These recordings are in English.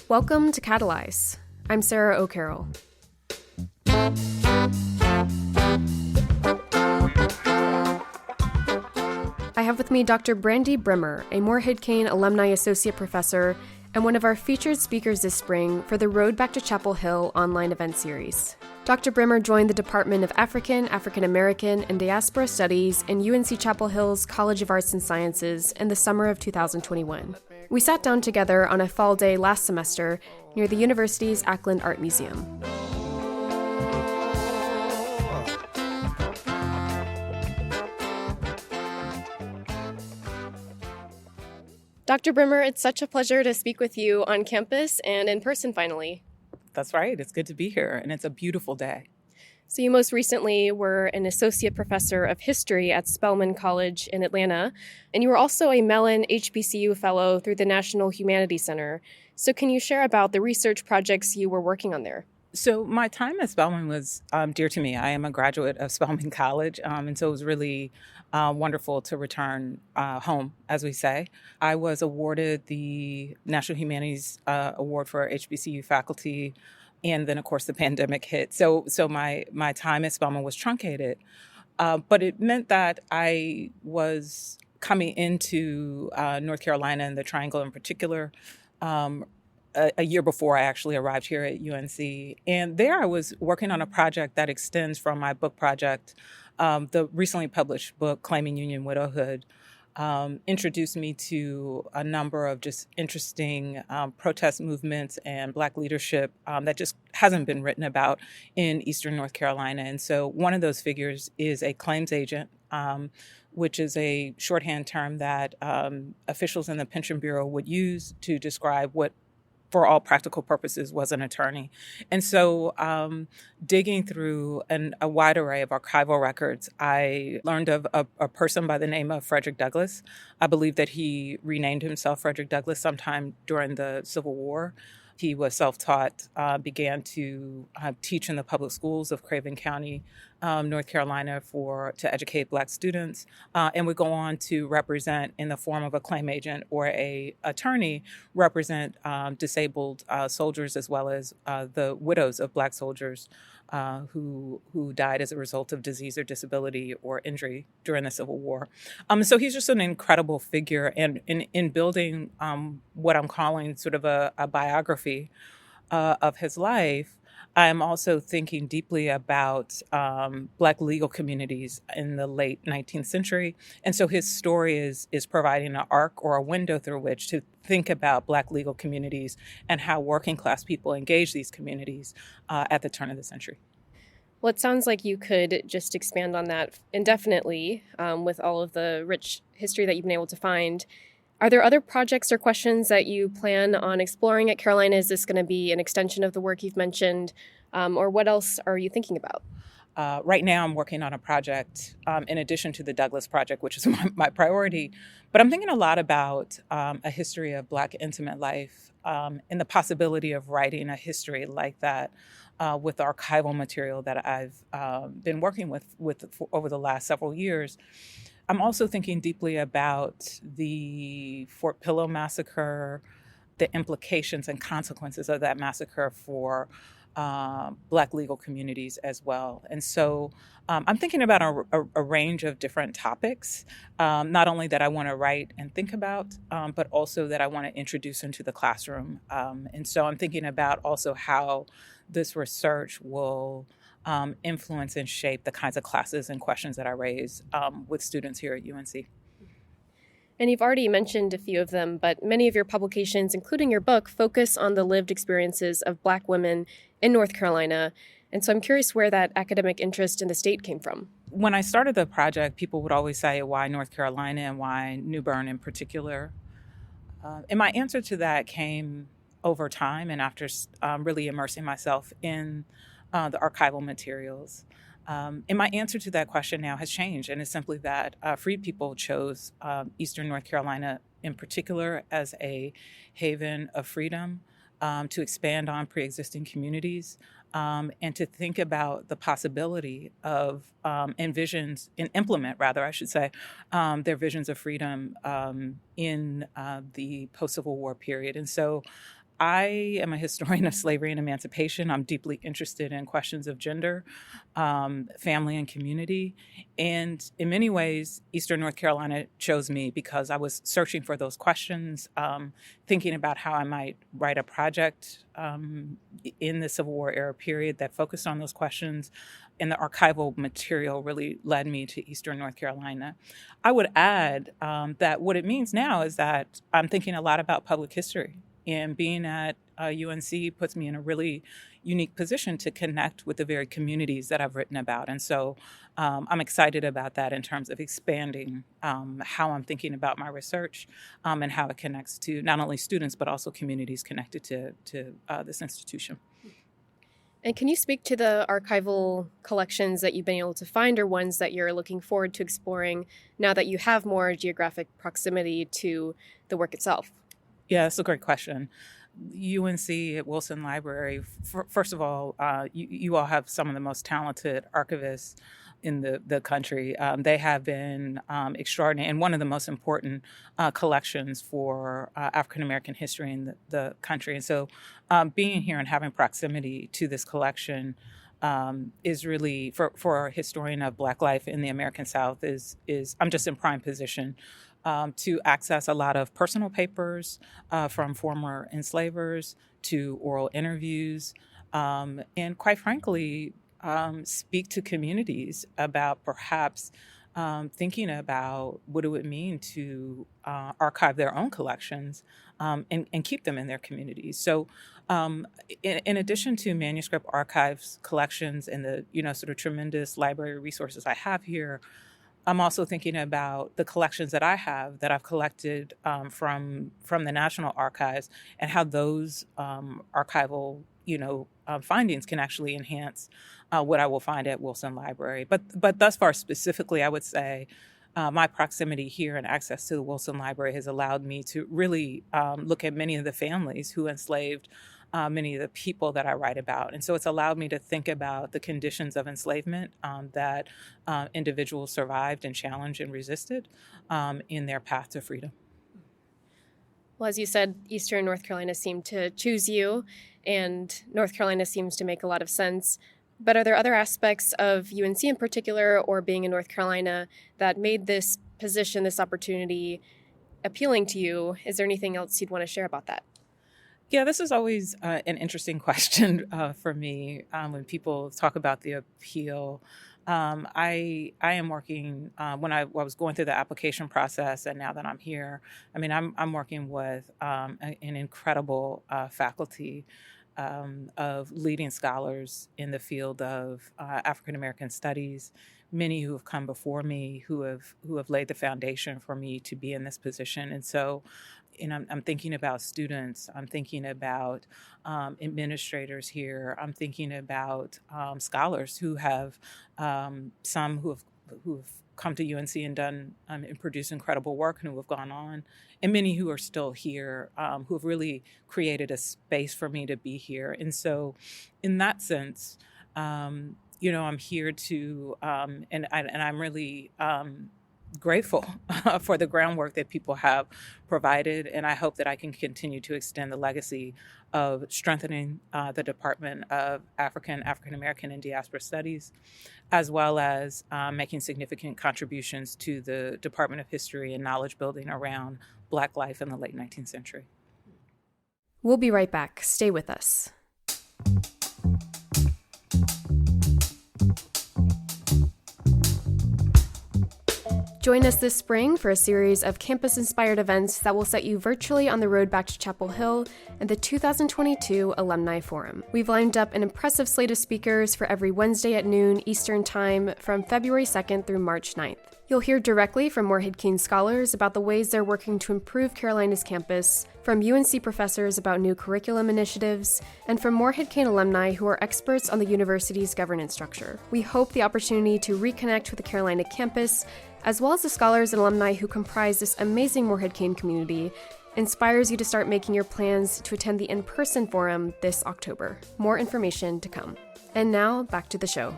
Welcome to Catalyze. I'm Sarah O'Carroll. I have with me Dr. Brandi Brimmer, a Morehead-Cain Alumni Associate Professor and one of our featured speakers this spring for the Road Back to Chapel Hill online event series. Dr. Brimmer joined the Department of African, African American, and Diaspora Studies in UNC Chapel Hill's College of Arts and Sciences in the summer of 2021. We sat down together on a fall day last semester near the university's Ackland Art Museum. Dr. Brimmer, it's such a pleasure to speak with you on campus and in person finally. That's right. It's good to be here, and it's a beautiful day. So you most recently were an associate professor of history at Spelman College in Atlanta, and you were also a Mellon-HBCU Fellow through the National Humanities Center. So can you share about the research projects you were working on there? So my time at Spelman was dear to me. I am a graduate of Spelman College, and so it was really wonderful to return home, as we say. I was awarded the National Humanities Award for HBCU faculty, and then, of course, the pandemic hit. So my time at Spelman was truncated, but it meant that I was coming into North Carolina and the Triangle in particular a year before I actually arrived here at UNC. And there I was working on a project that extends from my book project. The recently published book, Claiming Union Widowhood, introduced me to a number of just interesting protest movements and Black leadership that just hasn't been written about in Eastern North Carolina. And so one of those figures is a claims agent, which is a shorthand term that officials in the Pension Bureau would use to describe what, for all practical purposes, was an attorney. And so digging through a wide array of archival records, I learned of a person by the name of Frederick Douglass. I believe that he renamed himself Frederick Douglass sometime during the Civil War. He was self-taught, began to teach in the public schools of Craven County, North Carolina, to educate Black students, and would go on to represent, in the form of a claim agent or a attorney, represent disabled soldiers as well as the widows of Black soldiers who died as a result of disease or disability or injury during the Civil War. So he's just an incredible figure, and in building what I'm calling sort of a biography of his life, I'm also thinking deeply about Black legal communities in the late 19th century. And so his story is providing an arc or a window through which to think about Black legal communities and how working class people engage these communities at the turn of the century. Well, it sounds like you could just expand on that indefinitely with all of the rich history that you've been able to find. Are there other projects or questions that you plan on exploring at Carolina? Is this going to be an extension of the work you've mentioned? Or what else are you thinking about? Right now, I'm working on a project in addition to the Douglass Project, which is my priority. But I'm thinking a lot about a history of Black intimate life and the possibility of writing a history like that with archival material that I've been working with over the last several years. I'm also thinking deeply about the Fort Pillow massacre, the implications and consequences of that massacre for Black legal communities as well. And so I'm thinking about a range of different topics, not only that I want to write and think about, but also that I want to introduce into the classroom. And so I'm thinking about also how this research will influence and shape the kinds of classes and questions that I raise with students here at UNC. And you've already mentioned a few of them, but many of your publications, including your book, focus on the lived experiences of Black women in North Carolina. And so I'm curious where that academic interest in the state came from. When I started the project, people would always say, why North Carolina and why New Bern in particular? And my answer to that came over time and after really immersing myself in the archival materials. And my answer to that question now has changed, and it's simply that freed people chose Eastern North Carolina in particular as a haven of freedom to expand on pre-existing communities and to think about the possibility of implement, I should say, their visions of freedom in the post-Civil War period. And so I am a historian of slavery and emancipation. I'm deeply interested in questions of gender, family, and community. And in many ways, Eastern North Carolina chose me because I was searching for those questions, thinking about how I might write a project in the Civil War era period that focused on those questions. And the archival material really led me to Eastern North Carolina. I would add that what it means now is that I'm thinking a lot about public history. And being at UNC puts me in a really unique position to connect with the very communities that I've written about. And so I'm excited about that in terms of expanding how I'm thinking about my research and how it connects to not only students, but also communities connected to this institution. And can you speak to the archival collections that you've been able to find or ones that you're looking forward to exploring now that you have more geographic proximity to the work itself? Yeah, that's a great question. UNC at Wilson Library, first of all, you all have some of the most talented archivists in the country. They have been extraordinary and one of the most important collections for African-American history in the country. And so being here and having proximity to this collection is really, for a historian of Black life in the American South, is I'm just in prime position to access a lot of personal papers from former enslavers to oral interviews, and quite frankly, speak to communities about perhaps thinking about what it would mean to archive their own collections and keep them in their communities. So in addition to manuscript archives, collections, and the sort of tremendous library resources I have here, I'm also thinking about the collections that I have that I've collected from the National Archives and how those archival findings can actually enhance what I will find at Wilson Library. But thus far, specifically, I would say my proximity here and access to the Wilson Library has allowed me to really look at many of the families who enslaved many of the people that I write about. And so it's allowed me to think about the conditions of enslavement that individuals survived and challenged and resisted in their path to freedom. Well, as you said, Eastern North Carolina seemed to choose you, and North Carolina seems to make a lot of sense. But are there other aspects of UNC in particular, or being in North Carolina, that made this position, this opportunity, appealing to you? Is there anything else you'd want to share about that? Yeah, this is always an interesting question for me when people talk about the appeal. I am working when I was going through the application process, and now that I'm here, I mean, I'm working with an incredible faculty of leading scholars in the field of African American studies. Many who have come before me, who have laid the foundation for me to be in this position, and so. And I'm thinking about students. I'm thinking about administrators here. I'm thinking about scholars who have some who have come to UNC and done and produced incredible work, and who have gone on, and many who are still here, who have really created a space for me to be here. And so, in that sense, I'm here to, and I'm really. Grateful for the groundwork that people have provided, and I hope that I can continue to extend the legacy of strengthening the Department of African American, and Diaspora Studies, as well as making significant contributions to the Department of History and knowledge building around Black life in the late 19th century. We'll be right back. Stay with us. Join us this spring for a series of campus-inspired events that will set you virtually on the road back to Chapel Hill and the 2022 Alumni Forum. We've lined up an impressive slate of speakers for every Wednesday at noon Eastern Time from February 2nd through March 9th. You'll hear directly from Morehead-Cain scholars about the ways they're working to improve Carolina's campus, from UNC professors about new curriculum initiatives, and from Morehead-Cain alumni who are experts on the university's governance structure. We hope the opportunity to reconnect with the Carolina campus, as well as the scholars and alumni who comprise this amazing Morehead-Cain community, inspires you to start making your plans to attend the in-person forum this October. More information to come. And now, back to the show.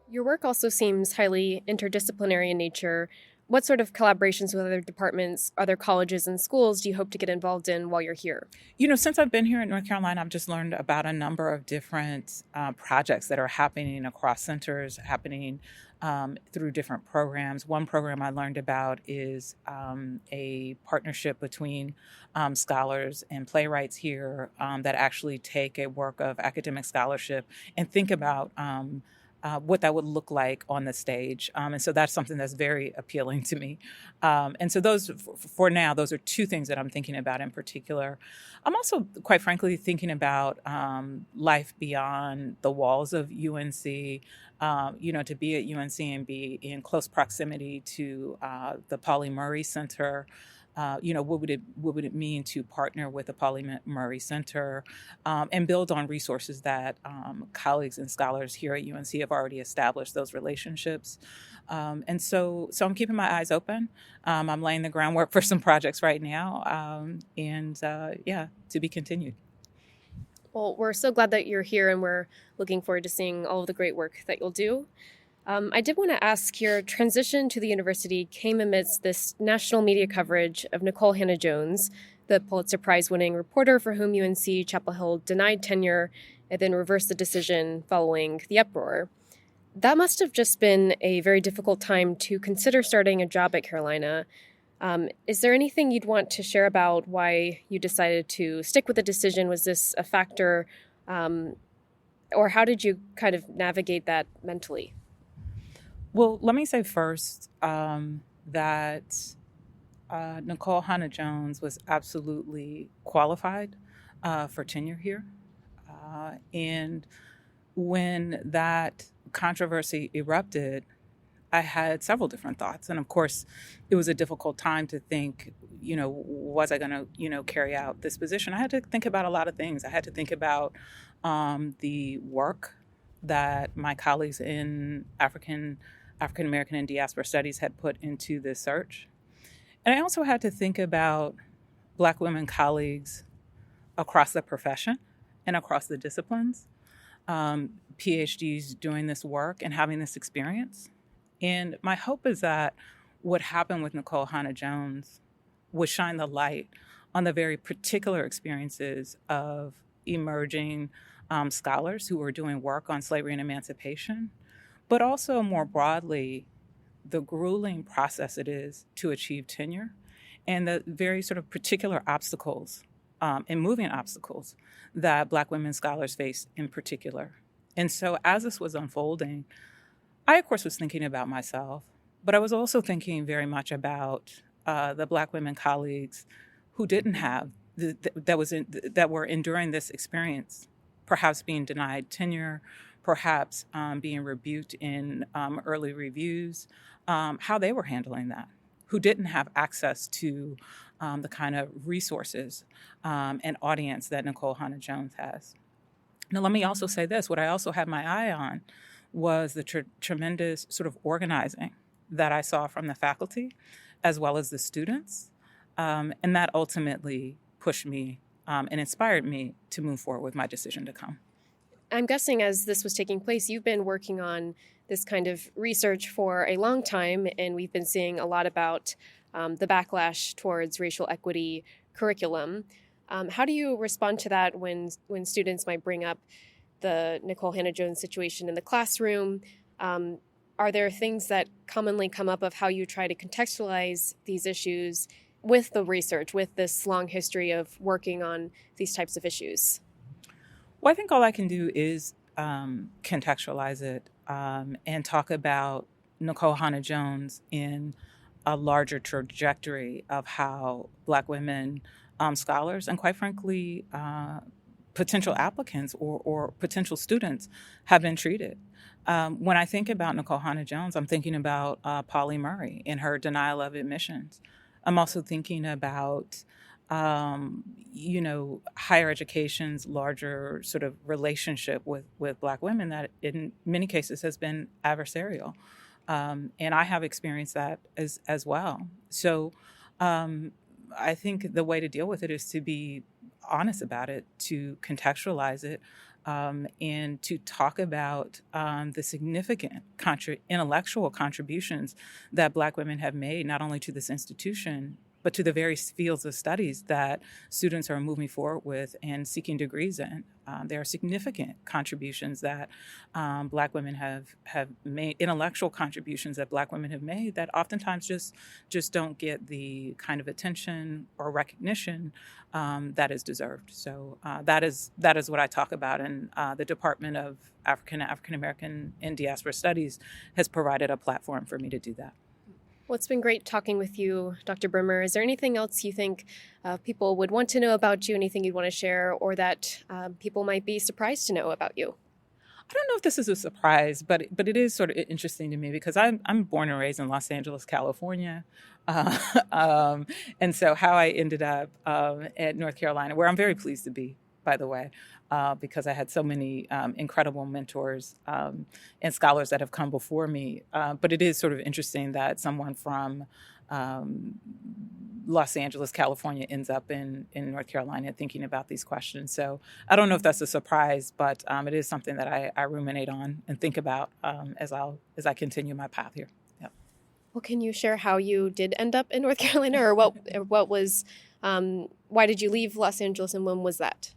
Your work also seems highly interdisciplinary in nature. What sort of collaborations with other departments, other colleges and schools do you hope to get involved in while you're here? Since I've been here in North Carolina, I've just learned about a number of different projects that are happening across centers, happening through different programs. One program I learned about is a partnership between scholars and playwrights here that actually take a work of academic scholarship and think about what that would look like on the stage. And so that's something that's very appealing to me. And so for now, those are two things that I'm thinking about in particular. I'm also, quite frankly, thinking about life beyond the walls of UNC, to be at UNC and be in close proximity to the Pauli Murray Center. What would it mean to partner with the Pauli Murray Center and build on resources that colleagues and scholars here at UNC have already established those relationships. And so I'm keeping my eyes open. I'm laying the groundwork for some projects right now, to be continued. Well, we're so glad that you're here, and we're looking forward to seeing all of the great work that you'll do. I did want to ask, your transition to the university came amidst this national media coverage of Nikole Hannah-Jones, the Pulitzer Prize-winning reporter for whom UNC Chapel Hill denied tenure and then reversed the decision following the uproar. That must have just been a very difficult time to consider starting a job at Carolina. Is there anything you'd want to share about why you decided to stick with the decision? Was this a factor, or how did you kind of navigate that mentally? Well, let me say first that Nikole Hannah-Jones was absolutely qualified for tenure here. And when that controversy erupted, I had several different thoughts. And of course, it was a difficult time to think, was I going to, carry out this position? I had to think about a lot of things. I had to think about the work that my colleagues in African American and Diaspora Studies had put into this search. And I also had to think about Black women colleagues across the profession and across the disciplines, Ph.D.s doing this work and having this experience. And my hope is that what happened with Nikole Hannah-Jones would shine the light on the very particular experiences of emerging scholars who are doing work on slavery and emancipation, but also more broadly, the grueling process it is to achieve tenure and the very sort of particular obstacles and moving obstacles that Black women scholars face in particular. And so as this was unfolding, I, of course, was thinking about myself, but I was also thinking very much about the Black women colleagues who didn't have, that were enduring this experience, perhaps being denied tenure, perhaps being rebuked in early reviews, how they were handling that, who didn't have access to the kind of resources and audience that Nikole Hannah-Jones has. Now, let me also say this. What I also had my eye on was the tremendous sort of organizing that I saw from the faculty as well as the students. And that ultimately pushed me and inspired me to move forward with my decision to come. I'm guessing as this was taking place, you've been working on this kind of research for a long time, and we've been seeing a lot about the backlash towards racial equity curriculum. How do you respond to that when students might bring up the Nikole Hannah-Jones situation in the classroom? Are there things that commonly come up of how you try to contextualize these issues with the research, with this long history of working on these types of issues? Well, I think all I can do is contextualize it and talk about Nikole Hannah-Jones in a larger trajectory of how Black women scholars and, quite frankly, potential applicants or potential students have been treated. When I think about Nikole Hannah-Jones, I'm thinking about Pauli Murray and her denial of admissions. I'm also thinking about higher education's larger sort of relationship with Black women that in many cases has been adversarial. And I have experienced that as well. So I think the way to deal with it is to be honest about it, to contextualize it, and to talk about the significant intellectual contributions that Black women have made, not only to this institution, but to the various fields of studies that students are moving forward with and seeking degrees in. There are significant contributions that Black women have made, intellectual contributions that Black women have made that oftentimes just don't get the kind of attention or recognition that is deserved. So that is what I talk about, and the Department of African American and Diaspora Studies has provided a platform for me to do that. Well, it's been great talking with you, Dr. Brimmer. Is there anything else you think people would want to know about you, anything you'd want to share, or that people might be surprised to know about you? I don't know if this is a surprise, but it is sort of interesting to me because I'm born and raised in Los Angeles, California. And so how I ended up at North Carolina, where I'm very pleased to be, by the way, because I had so many incredible mentors and scholars that have come before me. But it is sort of interesting that someone from Los Angeles, California ends up in North Carolina thinking about these questions. So I don't know if that's a surprise, but it is something that I ruminate on and think about as I continue my path here. Yeah. Well, can you share how you did end up in North Carolina, or what was, why did you leave Los Angeles, and when was that?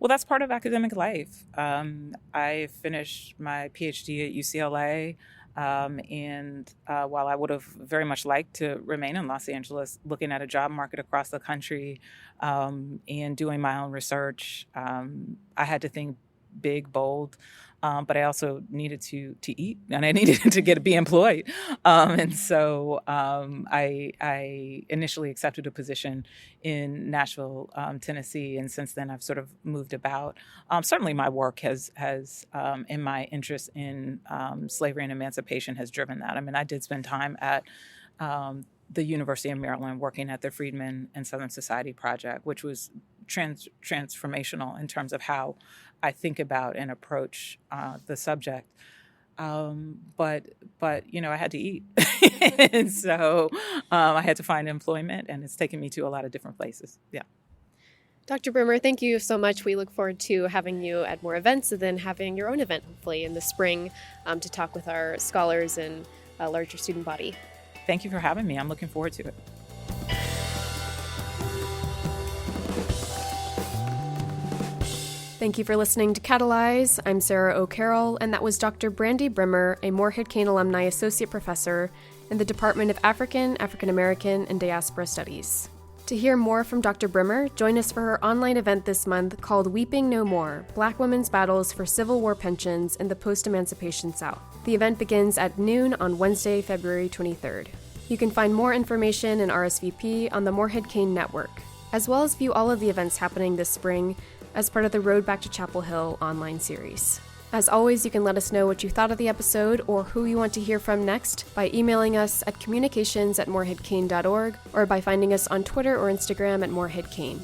Well, that's part of academic life. I finished my Ph.D. at UCLA, and while I would have very much liked to remain in Los Angeles, looking at a job market across the country and doing my own research, I had to think big, bold, but I also needed to eat, and I needed to be employed. And so I initially accepted a position in Nashville, Tennessee, and since then I've sort of moved about. Certainly my work has and my interest in slavery and emancipation has driven that. I mean, I did spend time at the University of Maryland working at the Freedmen and Southern Society Project, which was transformational in terms of how I think about and approach the subject. But I had to eat. And so I had to find employment, and it's taken me to a lot of different places. Yeah. Dr. Brimmer, thank you so much. We look forward to having you at more events and then having your own event, hopefully, in the spring to talk with our scholars and a larger student body. Thank you for having me. I'm looking forward to it. Thank you for listening to Catalyze. I'm Sarah O'Carroll, and that was Dr. Brandi Brimmer, a Morehead-Cain Alumni Associate Professor in the Department of African American, and Diaspora Studies. To hear more from Dr. Brimmer, join us for her online event this month called Weeping No More, Black Women's Battles for Civil War Pensions in the Post-Emancipation South. The event begins at noon on Wednesday, February 23rd. You can find more information and RSVP on the Morehead-Cain Network, as well as view all of the events happening this spring as part of the Road Back to Chapel Hill online series. As always, you can let us know what you thought of the episode or who you want to hear from next by emailing us at communications@moreheadcain.org or by finding us on Twitter or Instagram at Morehead-Cain.